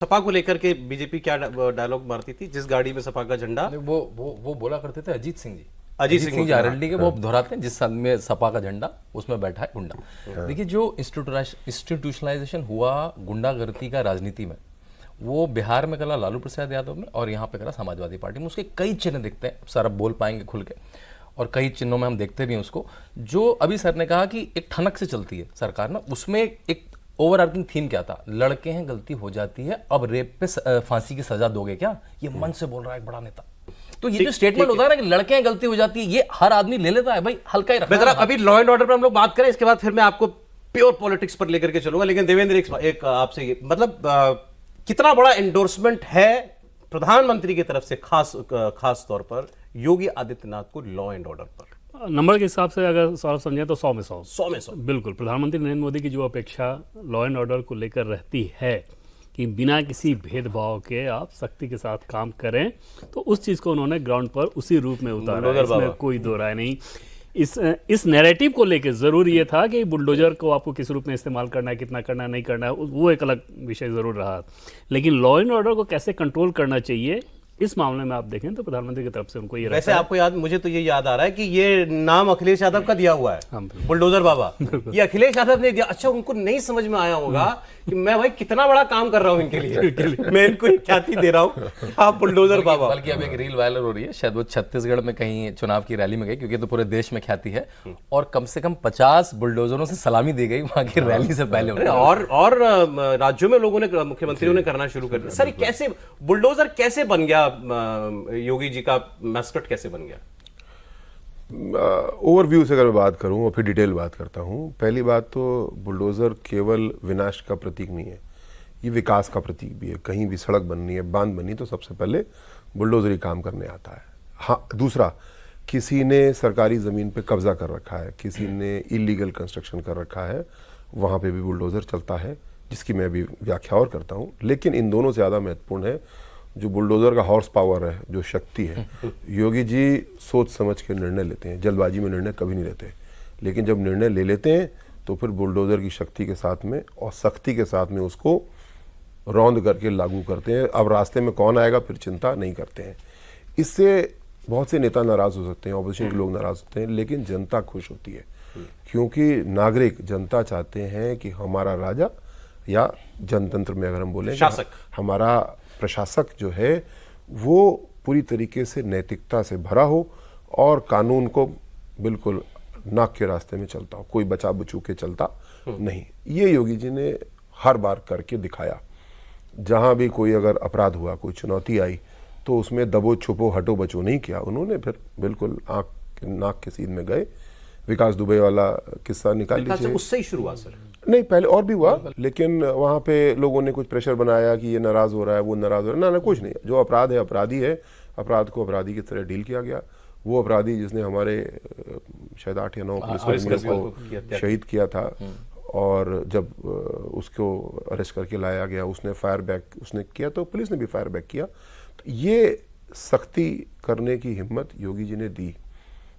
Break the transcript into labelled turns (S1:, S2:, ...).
S1: सपा को लेकर के बीजेपी क्या डायलॉग मारती थी, जिस गाड़ी में सपा का झंडा?
S2: वो बोला करते थे अजीत सिंह जी।
S1: अजीत सिंह
S2: जी आरएलडी के वो दोहराते हैं, जिस साल में सपा का झंडा उसमें बैठा है गुंडा। देखिए, जो इंस्टीट्यूशनलाइजेशन हुआ गुंडागर्दी का राजनीति में, वो बिहार में करा लालू प्रसाद यादव में और यहाँ पे करा समाजवादी पार्टी में। उसके कई चिन्ह दिखते हैं, सर अब बोल पाएंगे खुल के, और कई चिन्हों में हम देखते भी हैं उसको। जो अभी सर ने कहा कि एक ठनक से चलती है सरकार ना, उसमें एक ओवरआर्किंग थीम क्या था? लड़के हैं, गलती हो जाती है, अब रेप पे फांसी की सजा दोगे क्या? ये मन से बोल रहा है एक बड़ा नेता। तो ये जो स्टेटमेंट होता है ना कि लड़के हैं, गलती हो जाती है, ये हर आदमी ले लेता है भाई, हल्का ही रखना।
S1: अभी लॉ एंड ऑर्डर पर हम लोग बात करें, इसके बाद फिर मैं आपको प्योर पॉलिटिक्स पर लेकर के चलूंगा। लेकिन देवेंद्र, एक आपसे ये मतलब कितना बड़ा एंडोर्समेंट है प्रधानमंत्री की तरफ से खास तौर पर योगी आदित्यनाथ को लॉ एंड ऑर्डर पर?
S3: नंबर के हिसाब से अगर सौरभ समझे तो 100 में 100।
S1: 100 में 100
S3: बिल्कुल। प्रधानमंत्री नरेंद्र मोदी की जो अपेक्षा लॉ एंड ऑर्डर को लेकर रहती है कि बिना किसी भेदभाव के आप सख्ती के साथ काम करें, तो उस चीज़ को उन्होंने ग्राउंड पर उसी रूप में उतारा है, इसमें कोई दो राय नहीं। इस नैरेटिव को लेकर ज़रूर ये था कि बुलडोजर को आपको किस रूप में इस्तेमाल करना है, कितना करना है, नहीं करना है, वो एक अलग विषय ज़रूर रहा। लेकिन लॉ एंड ऑर्डर को कैसे कंट्रोल करना चाहिए, इस मामले में आप देखें तो प्रधानमंत्री की तरफ से उनको ये
S1: वैसे आपको याद, मुझे तो ये याद आ रहा है कि ये नाम अखिलेश यादव का दिया हुआ है, बुलडोजर बाबा। ये अखिलेश यादव ने दिया। अच्छा, उनको नहीं समझ में आया होगा कि मैं भाई कितना बड़ा काम कर रहा हूं इनके लिए, मैं इनको ख्याति दे रहा हूं, आप बुलडोजर बाबा।
S2: बल्कि अब एक रील वायरल हो रही है, शायद वो छत्तीसगढ़ में कहीं चुनाव की रैली में गए, क्योंकि तो पूरे देश में ख्याति है, और कम से कम 50 बुलडोजरों से सलामी दी गई वहां की रैली से पहले।
S1: और राज्यों में लोगों ने, मुख्यमंत्रियों ने करना शुरू कर दिया। सर, कैसे बुलडोजर कैसे बन गया, योगी जी का मैस्कट कैसे बन गया?
S4: ओवरव्यू से अगर मैं बात करूं और फिर डिटेल बात करता हूं। पहली बात तो बुलडोजर केवल विनाश का प्रतीक नहीं है, ये विकास का प्रतीक भी है। कहीं भी सड़क बननी है, बांध बननी, तो सबसे पहले बुलडोजर ही काम करने आता है। हाँ, दूसरा, किसी ने सरकारी ज़मीन पे कब्जा कर रखा है, किसी ने इलीगल कंस्ट्रक्शन कर रखा है, वहाँ पे भी बुलडोजर चलता है, जिसकी मैं भी व्याख्या और करता हूँ। लेकिन इन दोनों से ज़्यादा महत्वपूर्ण है जो बुलडोजर का हॉर्स पावर है, जो शक्ति है। योगी जी सोच समझ के निर्णय लेते हैं, जल्दबाजी में निर्णय कभी नहीं लेते, लेकिन जब निर्णय ले लेते हैं तो फिर बुलडोजर की शक्ति के साथ में और सख्ती के साथ में उसको रौंद करके लागू करते हैं। अब रास्ते में कौन आएगा फिर चिंता नहीं करते हैं। इससे बहुत से नेता नाराज हो सकते हैं, ऑपोजिशन के लोग नाराज होते हैं, लेकिन जनता खुश होती है, क्योंकि नागरिक, जनता चाहते हैं कि हमारा राजा, या जनतंत्र में अगर हम बोलें,
S1: शासक,
S4: हमारा प्रशासक जो है वो पूरी तरीके से नैतिकता से भरा हो और कानून को बिल्कुल नाक के रास्ते में चलता हो, कोई बचा बचू के चलता नहीं। ये योगी जी ने हर बार करके दिखाया। जहां भी कोई अगर अपराध हुआ, कोई चुनौती आई, तो उसमें दबो छुपो हटो बचो नहीं किया उन्होंने, फिर बिल्कुल आंख नाक के सीध में गए। विकास दुबे वाला किस्सा निकाल लीजिए,
S1: उससे ही शुरू हुआ सर।
S4: नहीं, पहले और भी हुआ, लेकिन वहाँ पे लोगों ने कुछ प्रेशर बनाया कि ये नाराज हो रहा है, वो नाराज हो रहा है। ना, कुछ नहीं। जो अपराध है अपराधी है, अपराध को अपराधी की तरह डील किया गया। वो अपराधी जिसने हमारे शायद 8 या 9 पुलिसकर्मियों को शहीद किया था, और जब उसको अरेस्ट करके लाया गया, उसने फायर बैक उसने किया, तो पुलिस ने भी फायर बैक किया। तो ये सख्ती करने की हिम्मत योगी जी ने दी।